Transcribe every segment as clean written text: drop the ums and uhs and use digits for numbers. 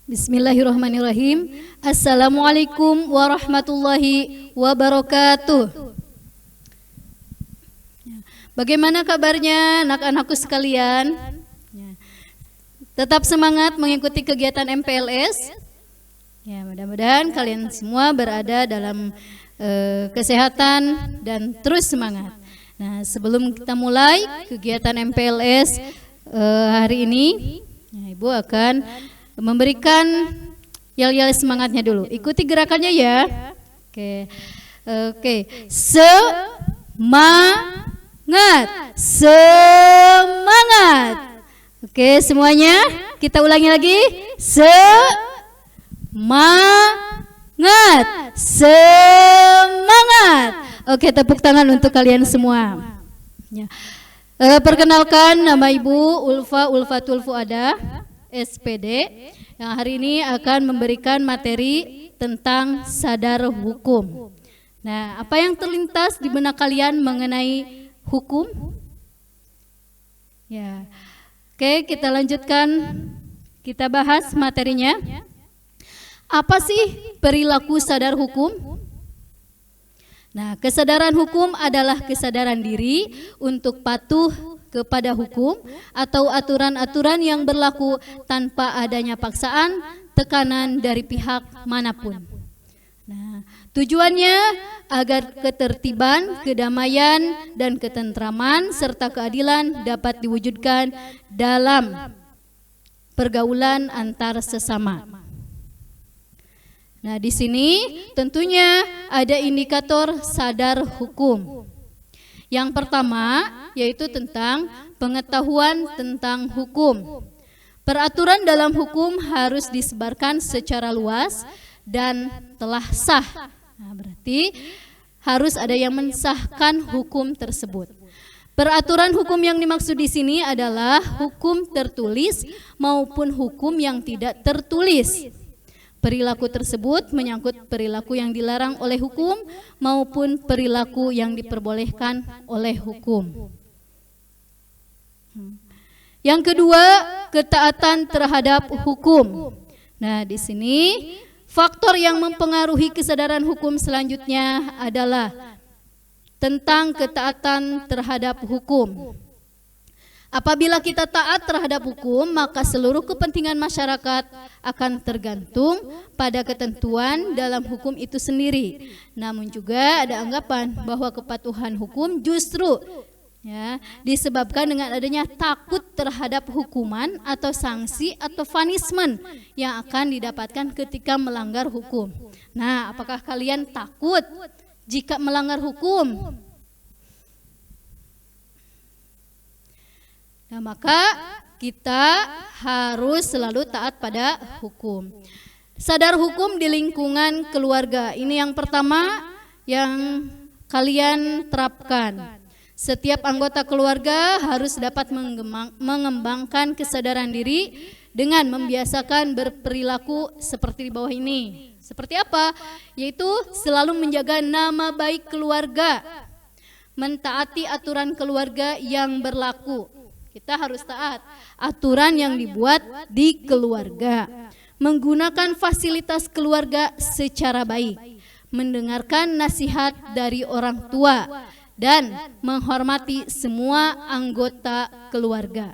Bismillahirrahmanirrahim. Assalamualaikum warahmatullahi wabarakatuh. Bagaimana kabarnya anak-anakku sekalian? Tetap semangat mengikuti kegiatan MPLS. Ya, mudah-mudahan kalian semua berada dalam kesehatan dan terus semangat. Nah, sebelum kita mulai kegiatan MPLS hari ini, ya, Ibu akan memberikan yel-yel semangatnya dulu. Ikuti gerakannya ya. Oke. Semangat. Semangat. Oke, semuanya kita ulangi lagi. Semangat. Semangat. Oke, tepuk tangan untuk kalian semua. Ya. Perkenalkan, nama Ibu Ulfatul Fuada, SPD, yang hari ini akan memberikan materi tentang sadar hukum. Nah, apa yang terlintas di benak kalian mengenai hukum? Ya, oke, kita lanjutkan. Kita bahas materinya. Apa sih perilaku sadar hukum? Nah, kesadaran hukum adalah kesadaran diri untuk patuh kepada hukum atau aturan-aturan yang berlaku tanpa adanya paksaan, tekanan dari pihak manapun. Nah, tujuannya agar ketertiban, kedamaian, dan ketentraman serta keadilan dapat diwujudkan dalam pergaulan antar sesama. Nah, di sini tentunya ada indikator sadar hukum. Yang pertama yaitu tentang pengetahuan tentang hukum. Peraturan dalam hukum harus disebarkan secara luas dan telah sah. Nah, berarti harus ada yang mensahkan hukum tersebut. Peraturan hukum yang dimaksud di sini adalah hukum tertulis maupun hukum yang tidak tertulis. Perilaku tersebut menyangkut perilaku yang dilarang oleh hukum maupun perilaku yang diperbolehkan oleh hukum. Yang kedua, ketaatan terhadap hukum. Nah, di sini faktor yang mempengaruhi kesadaran hukum selanjutnya adalah tentang ketaatan terhadap hukum. Apabila kita taat terhadap hukum, maka seluruh kepentingan masyarakat akan tergantung pada ketentuan dalam hukum itu sendiri. Namun juga ada anggapan bahwa kepatuhan hukum justru ya, disebabkan dengan adanya takut terhadap hukuman atau sanksi atau punishment yang akan didapatkan ketika melanggar hukum. Nah, apakah kalian takut jika melanggar hukum? Nah, maka kita harus selalu taat pada hukum. Sadar hukum di lingkungan keluarga. Ini yang pertama yang kalian terapkan. Setiap anggota keluarga harus dapat mengembangkan kesadaran diri dengan membiasakan berperilaku seperti di bawah ini. Seperti apa? Yaitu selalu menjaga nama baik keluarga, mentaati aturan keluarga yang berlaku. Kita harus taat aturan yang dibuat di keluarga, menggunakan fasilitas keluarga secara baik, mendengarkan nasihat dari orang tua, dan menghormati semua anggota keluarga.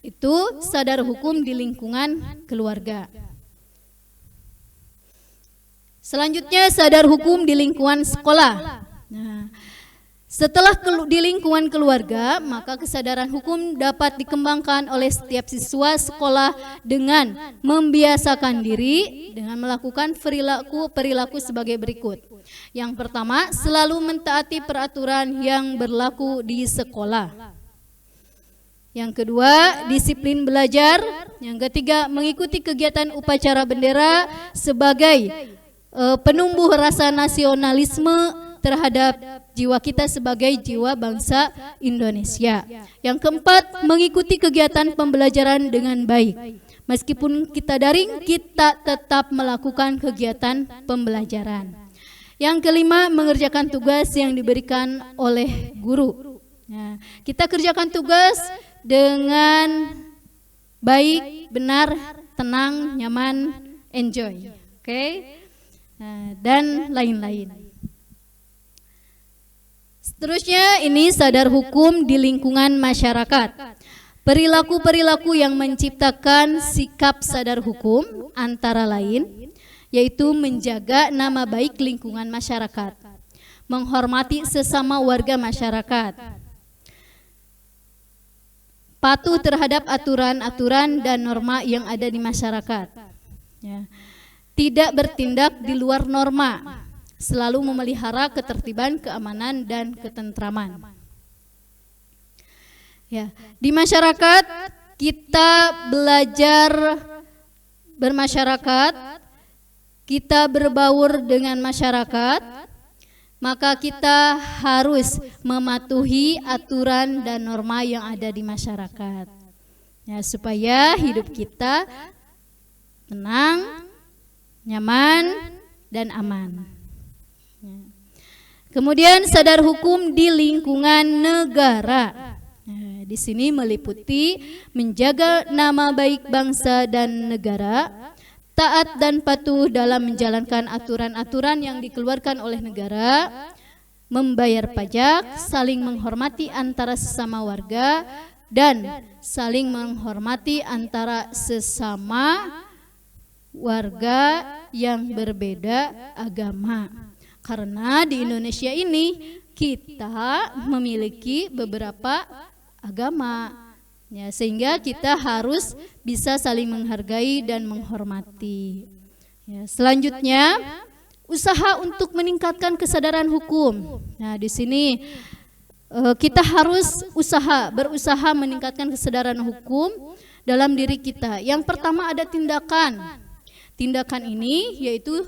Itu sadar hukum di lingkungan keluarga. Selanjutnya, sadar hukum di lingkungan sekolah. Nah, setelah di lingkungan keluarga, maka kesadaran hukum dapat dikembangkan oleh setiap siswa sekolah dengan membiasakan diri dengan melakukan perilaku sebagai berikut. Yang pertama, selalu mentaati peraturan yang berlaku di sekolah. Yang kedua, disiplin belajar. Yang ketiga, mengikuti kegiatan upacara bendera sebagai penumbuh rasa nasionalisme terhadap jiwa kita sebagai jiwa bangsa Indonesia. Yang keempat, mengikuti kegiatan pembelajaran dengan baik. Meskipun kita daring, kita tetap melakukan kegiatan pembelajaran. Yang kelima, mengerjakan tugas yang diberikan oleh guru. Nah, kita kerjakan tugas dengan baik, benar, tenang, nyaman, enjoy. Oke. Dan lain-lain. Seterusnya ini sadar hukum di lingkungan masyarakat. Perilaku-perilaku yang menciptakan sikap sadar hukum antara lain yaitu menjaga nama baik lingkungan masyarakat, menghormati sesama warga masyarakat, patuh terhadap aturan-aturan dan norma yang ada di masyarakat, ya. Tidak bertindak di luar norma, selalu memelihara ketertiban, keamanan, dan ketentraman. Ya, di masyarakat kita belajar bermasyarakat, kita berbaur dengan masyarakat, maka kita harus mematuhi aturan dan norma yang ada di masyarakat, ya, supaya hidup kita tenang, nyaman, dan aman. Ya. Kemudian sadar hukum di lingkungan negara. Di sini meliputi menjaga nama baik bangsa dan negara, taat dan patuh dalam menjalankan aturan-aturan yang dikeluarkan oleh negara, membayar pajak, saling menghormati antara sesama warga, dan saling menghormati antara sesama warga yang berbeda agama. Karena di Indonesia ini kita memiliki beberapa agama, ya, sehingga kita harus bisa saling menghargai dan menghormati. Ya, selanjutnya usaha untuk meningkatkan kesadaran hukum. Nah, di sini kita harus berusaha meningkatkan kesadaran hukum dalam diri kita. Yang pertama ada tindakan. Tindakan ini yaitu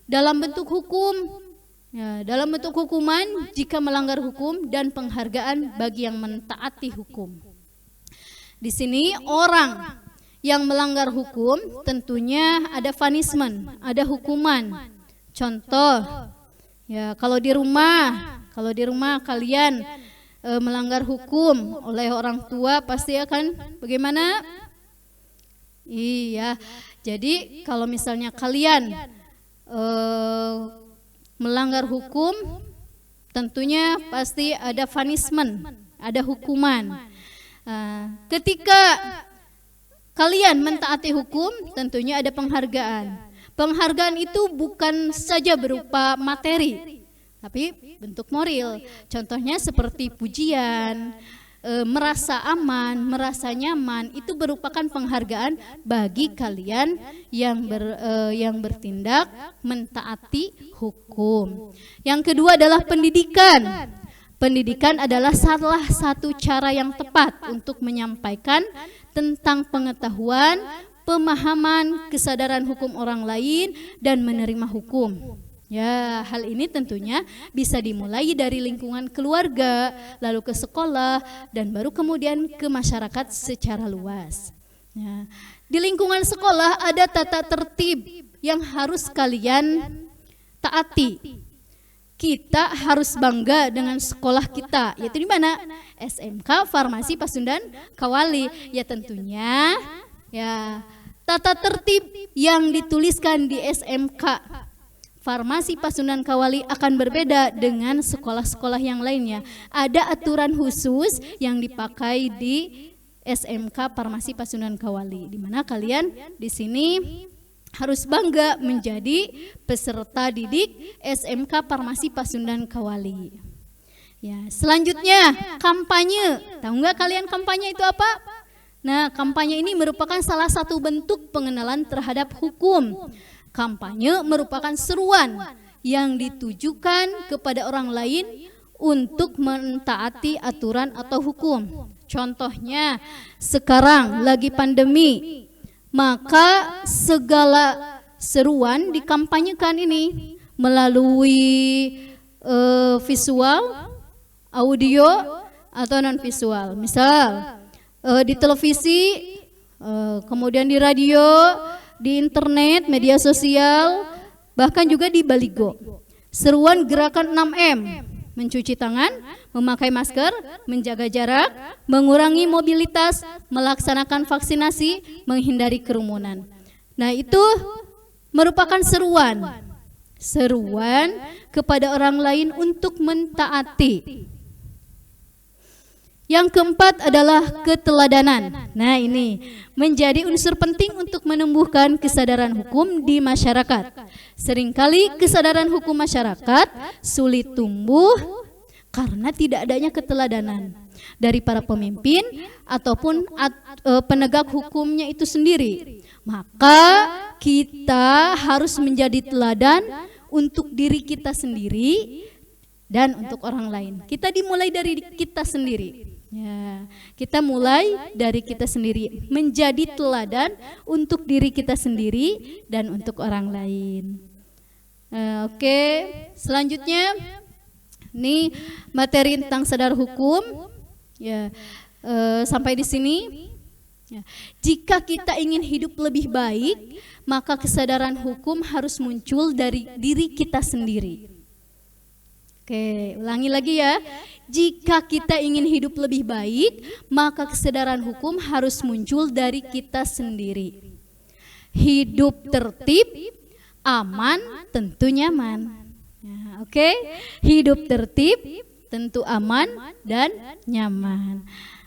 dalam bentuk hukum. Ya, dalam bentuk hukuman jika melanggar hukum dan penghargaan bagi yang mentaati hukum. Di sini orang yang melanggar hukum tentunya ada punishment, ada hukuman. Contoh, ya kalau di rumah kalian melanggar hukum oleh orang tua pasti akan bagaimana? Iya, jadi kalau misalnya kalian melanggar hukum, tentunya pasti ada punishment, ada hukuman. Ketika kalian mentaati hukum, tentunya ada penghargaan. Penghargaan itu bukan saja berupa materi, tapi bentuk moral. Contohnya seperti pujian, merasa aman, merasa nyaman, itu merupakan penghargaan bagi kalian yang bertindak mentaati hukum. Yang kedua adalah pendidikan. Pendidikan adalah salah satu cara yang tepat untuk menyampaikan tentang pengetahuan, pemahaman, kesadaran hukum orang lain, dan menerima hukum. Ya, hal ini tentunya bisa dimulai dari lingkungan keluarga, lalu ke sekolah, dan baru kemudian ke masyarakat secara luas. Ya, di lingkungan sekolah ada tata tertib yang harus kalian taati. Kita harus bangga dengan sekolah kita, yaitu di mana? SMK Farmasi Pasundan Kawali. Ya tentunya, ya tata tertib yang dituliskan di SMK Farmasi Pasundan Kawali akan berbeda dengan sekolah-sekolah yang lainnya. Ada aturan khusus yang dipakai di SMK Farmasi Pasundan Kawali, di mana kalian di sini harus bangga menjadi peserta didik SMK Farmasi Pasundan Kawali. Ya, selanjutnya kampanye. Tahu nggak kalian kampanye itu apa? Nah, kampanye ini merupakan salah satu bentuk pengenalan terhadap hukum. Kampanye merupakan seruan yang ditujukan kepada orang lain untuk mentaati aturan atau hukum. Contohnya, sekarang lagi pandemi, maka segala seruan dikampanyekan ini melalui visual, audio, atau non visual. Misal di televisi, kemudian di radio, di internet, media sosial, bahkan juga di baligo. Seruan gerakan 6M, mencuci tangan, memakai masker, menjaga jarak, mengurangi mobilitas, melaksanakan vaksinasi, menghindari kerumunan. Nah, itu merupakan seruan kepada orang lain untuk mentaati. Yang keempat adalah keteladanan. Nah, ini menjadi unsur penting untuk menumbuhkan kesadaran hukum di masyarakat. Seringkali kesadaran hukum masyarakat sulit tumbuh karena tidak adanya keteladanan dari para pemimpin ataupun penegak hukumnya itu sendiri. Maka kita harus menjadi teladan untuk diri kita sendiri dan untuk orang lain. Kita dimulai dari kita sendiri. Ya, kita mulai dari kita sendiri, menjadi teladan untuk diri kita sendiri dan untuk orang lain. Oke, selanjutnya ini materi tentang sadar hukum. Ya, sampai di sini. Ya. Jika kita ingin hidup lebih baik, maka kesadaran hukum harus muncul dari diri kita sendiri. Oke, ulangi lagi ya. Jika kita ingin hidup lebih baik, maka kesadaran hukum harus muncul dari kita sendiri. Hidup tertib, aman, tentu nyaman. Ya, oke, hidup tertib, tentu aman dan nyaman.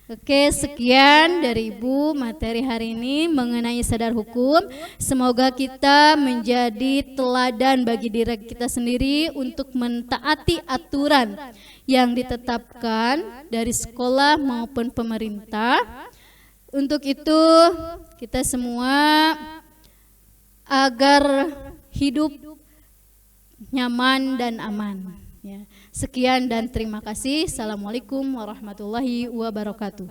Oke, sekian dari Ibu materi hari ini mengenai sadar hukum. Semoga kita menjadi teladan bagi diri kita sendiri untuk mentaati aturan yang ditetapkan dari sekolah maupun pemerintah. Untuk itu kita semua agar hidup nyaman dan aman. Ya. Sekian dan terima kasih. Assalamualaikum warahmatullahi wabarakatuh.